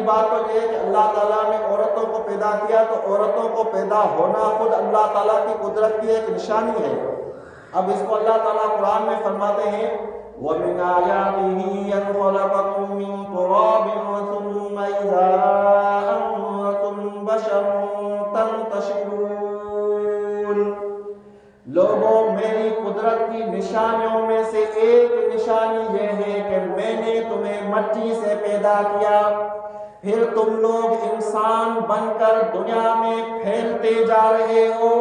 بات تو یہ ہے کہ اللہ تعالیٰ نے عورتوں کو پیدا کیا، تو عورتوں کو پیدا ہونا خود اللہ تعالیٰ کی قدرت کی ایک نشانی ہے۔ اب اس کو اللہ تعالیٰ قرآن میں فرماتے ہیں وَمِنْ آيَاتِهِ أَنْ خَلَقَكُم مِّن تُرَابٍ ثُمَّ إِذَا أَنتُم بَشَرٌ تَنْتَشِرُونَ۔ لوگوں، میری قدرت کی نشانیوں میں سے ایک نشانی یہ ہے کہ میں نے تمہیں مٹی سے پیدا کیا، پھر تم لوگ انسان بن کر دنیا میں پھیلتے جا رہے ہو۔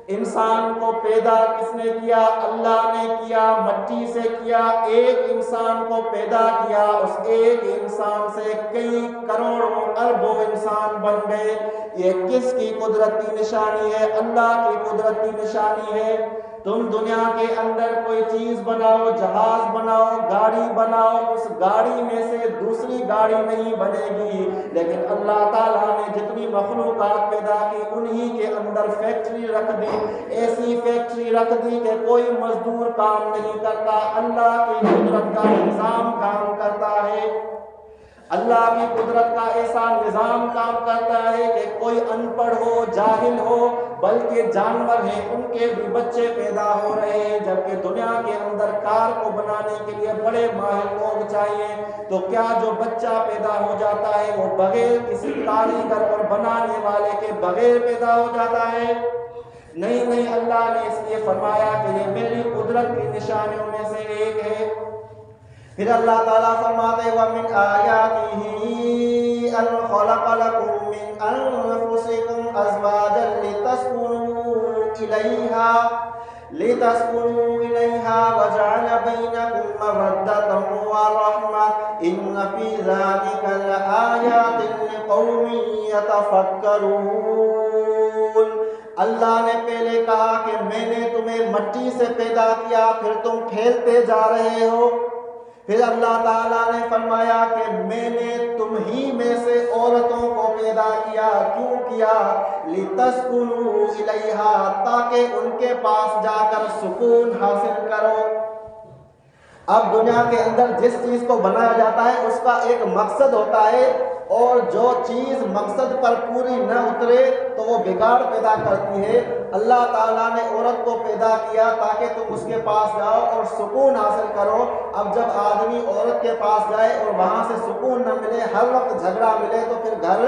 انسان کو پیدا کس نے کیا؟ اللہ نے کیا، مٹی سے کیا۔ ایک انسان کو پیدا کیا، اس ایک انسان سے کئی کروڑوں اربوں انسان بن گئے۔ یہ کس کی قدرت کی نشانی ہے؟ اللہ کی قدرت کی نشانی ہے۔ تم دنیا کے اندر کوئی چیز بناؤ، جہاز بناؤ، گاڑی بناؤ، اس گاڑی میں سے دوسری گاڑی نہیں بنے گی، لیکن اللہ تعالیٰ نے جتنی مخلوقات پیدا کی انہی کے اندر فیکٹری رکھ دی، ایسی فیکٹری رکھ دی کہ کوئی مزدور کام نہیں کرتا، اللہ کی قدرت کا نظام کام کرتا ہے۔ اللہ کی قدرت کا ایسا نظام کام کرتا ہے کہ کوئی ان پڑھ ہو، جاہل ہو، بلکہ جانور ہیں ان کے بھی بچے پیدا ہو رہے ہیں، جبکہ دنیا کے اندر کار کو بنانے کے لیے بڑے ماہر لوگ چاہیے، تو کیا جو بچہ پیدا ہو جاتا ہے وہ بغیر کسی کاریگر اور بنانے والے کے بغیر پیدا ہو جاتا ہے؟ نہیں، اللہ نے اس لیے فرمایا کہ یہ میری قدرت کی نشانیوں میں سے ایک ہے۔ پھر اللہ تعالیٰ فرماتے وَمِنْ آيَاتِهِ أَنْ خَلَقَ لَكُم مِّنْ أَنفُسِكُمْ أَزْوَاجًا لِتَسْكُنُوا إِلَيْهَا وَجَعَلَ بَيْنَكُم مَّوَدَّةً وَرَحْمَةً إِنَّ فِي ذَلِكَ لَآيَاتٍ لِقَوْمٍ يَتَفَكَّرُونَ۔ اللہ نے پہلے کہا کہ میں نے تمہیں مٹی سے پیدا کیا، پھر تم پھیلتے جا رہے ہو۔ پھر اللہ تعالیٰ نے فرمایا کہ میں نے تم ہی میں سے عورتوں کو پیدا کیا۔ کیوں کیا؟ لِتَسْكُنُوا إِلَيْهَا، تاکہ ان کے پاس جا کر سکون حاصل کرو۔ اب دنیا کے اندر جس چیز کو بنایا جاتا ہے اس کا ایک مقصد ہوتا ہے، اور جو چیز مقصد پر پوری نہ اترے تو وہ بگاڑ پیدا کرتی ہے۔ اللہ تعالیٰ نے عورت کو پیدا کیا تاکہ تم اس کے پاس جاؤ اور سکون حاصل کرو۔ اب جب آدمی عورت کے پاس جائے اور وہاں سے سکون نہ ملے، ہر وقت جھگڑا ملے، تو پھر گھر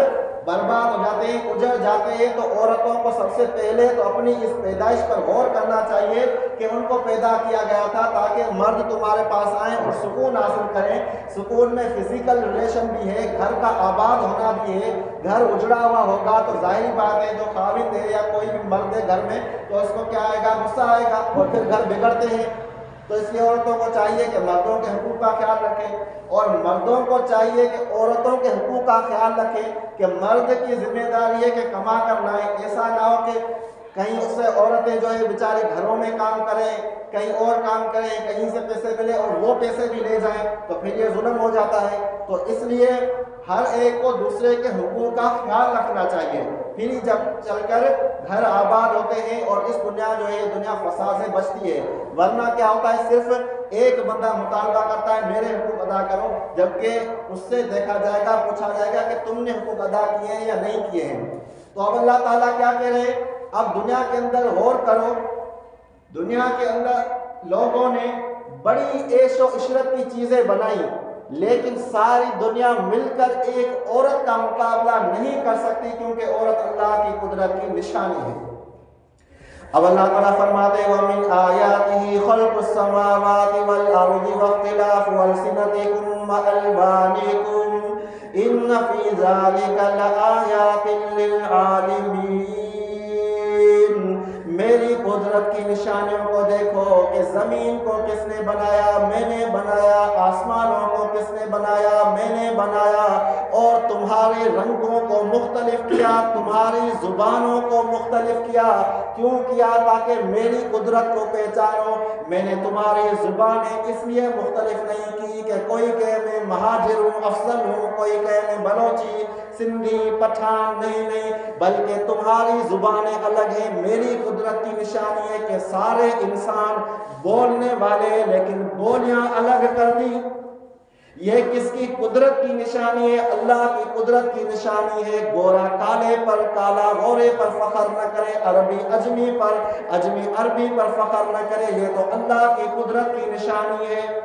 برباد ہو جاتے ہیں، اجڑ جاتے ہیں۔ تو عورتوں کو سب سے پہلے تو اپنی اس پیدائش پر غور کرنا چاہیے کہ ان کو پیدا کیا گیا تھا تاکہ مرد تمہارے پاس آئیں اور سکون حاصل کریں۔ سکون میں فزیکل ریلیشن بھی ہے، گھر کا آباد ہونا بھی ہے۔ گھر اجڑا ہوا ہوگا تو ظاہری بات ہے جو خاوند ہے یا کوئی بھی مرد ہے گھر میں، تو اس کو کیا آئے گا؟ غصہ آئے گا، اور پھر گھر بگڑتے ہیں۔ تو اس لیے عورتوں کو چاہیے کہ مردوں کے حقوق کا خیال رکھیں، اور مردوں کو چاہیے کہ عورتوں کے حقوق کا خیال رکھیں، کہ مرد کی ذمہ داری ہے کہ کما کر لائیں۔ ایسا نہ ہو کہ کہیں اس سے عورتیں جو ہے بیچارے گھروں میں کام کریں، کہیں اور کام کریں، کہیں سے پیسے ملے اور وہ پیسے بھی لے جائیں، تو پھر یہ ظلم ہو جاتا ہے۔ تو اس لیے ہر ایک کو دوسرے کے حقوق کا خیال رکھنا چاہیے، پھر جب چل کر گھر آباد ہوتے ہیں اور اس دنیا جو ہے دنیا فساد سے بچتی ہے۔ ورنہ کیا ہوتا ہے؟ صرف ایک بندہ مطالبہ کرتا ہے میرے حقوق ادا کرو، جبکہ اس سے دیکھا جائے گا، پوچھا جائے گا کہ تم نے حقوق ادا کیے ہیں یا نہیں کیے ہیں۔ تو اب اللہ تعالیٰ کیا کہہ رہے ہیں؟ اب دنیا کے اندر غور کرو، دنیا کے اندر لوگوں نے بڑی عیش و عشرت کی چیزیں بنائی، لیکن ساری دنیا مل کر ایک عورت کا مقابلہ نہیں کر سکتی، کیونکہ عورت اللہ کی قدرت کی نشانی ہے۔ اب اللہ تعالیٰ فرماتے وَمِنْ آيَاتِهِ خَلْقُ السَّمَاوَاتِ وَالْأَرْضِ وَاخْتِلَافُ أَلْسِنَتِكُمْ وَأَلْوَانِكُمْ إِنَّ فِي ذَلِكَ لَآيَاتٍ لِلْعَالِمِينَ۔ میری قدرت کی نشانیوں کو دیکھو کہ زمین کو کس نے بنایا؟ میں نے بنایا۔ آسمانوں کو کس نے بنایا؟ میں نے بنایا۔ اور تمہارے رنگوں کو مختلف کیا، تمہاری زبانوں کو مختلف کیا۔ کیوں کیا؟ تاکہ میری قدرت کو پہچانو۔ میں نے تمہاری زبانیں اس لیے مختلف نہیں کی کہ کوئی کہے میں مہاجر ہوں، افضل ہوں، کوئی کہے میں بلوچی، سندھی، پٹھان، نہیں، بلکہ تمہاری زبانیں الگ ہیں۔ میری قدرت کی نشانی ہے کہ سارے انسان بولنے والے، لیکن بولیاں الگ کر دی۔ یہ کس کی قدرت کی نشانی ہے؟ اللہ کی قدرت کی نشانی ہے۔ گورا کالے پر، کالا گورے پر فخر نہ کرے، عربی اجمی پر، اجمی عربی پر فخر نہ کرے، یہ تو اللہ کی قدرت کی نشانی ہے۔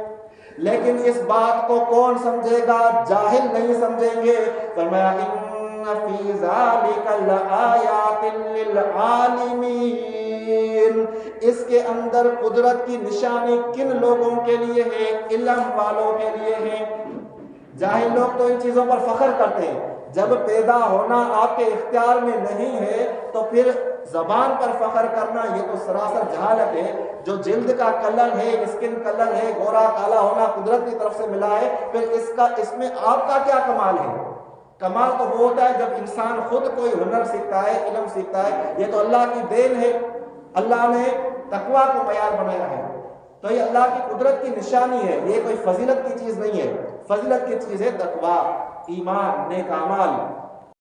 لیکن اس بات کو کون سمجھے گا؟ جاہل نہیں سمجھیں گے۔ فرمایا ان فی ذالک لآیات للعالمین، اس کے اندر قدرت کی نشانی کن لوگوں کے لیے ہے؟ علم والوں کے لیے ہے۔ جاہل لوگ تو ان چیزوں پر فخر کرتے ہیں، جب پیدا ہونا آپ کے اختیار میں نہیں ہے تو پھر زبان پر فخر کرنا یہ تو سراسر جہالت ہے۔ جو جلد کا کلر ہے، اسکن کلر ہے، گورا کالا ہونا قدرت کی طرف سے ملا ہے، پھر اس میں آپ کا کیا کمال ہے؟ کمال تو وہ ہوتا ہے جب انسان خود کوئی ہنر سیکھتا ہے، علم سیکھتا ہے۔ یہ تو اللہ کی دین ہے، اللہ نے تقویٰ کو معیار بنایا ہے، تو یہ اللہ کی قدرت کی نشانی ہے، یہ کوئی فضیلت کی چیز نہیں ہے۔ فضیلت کی چیز ہے تقویٰ، ایمان، نیک اعمال۔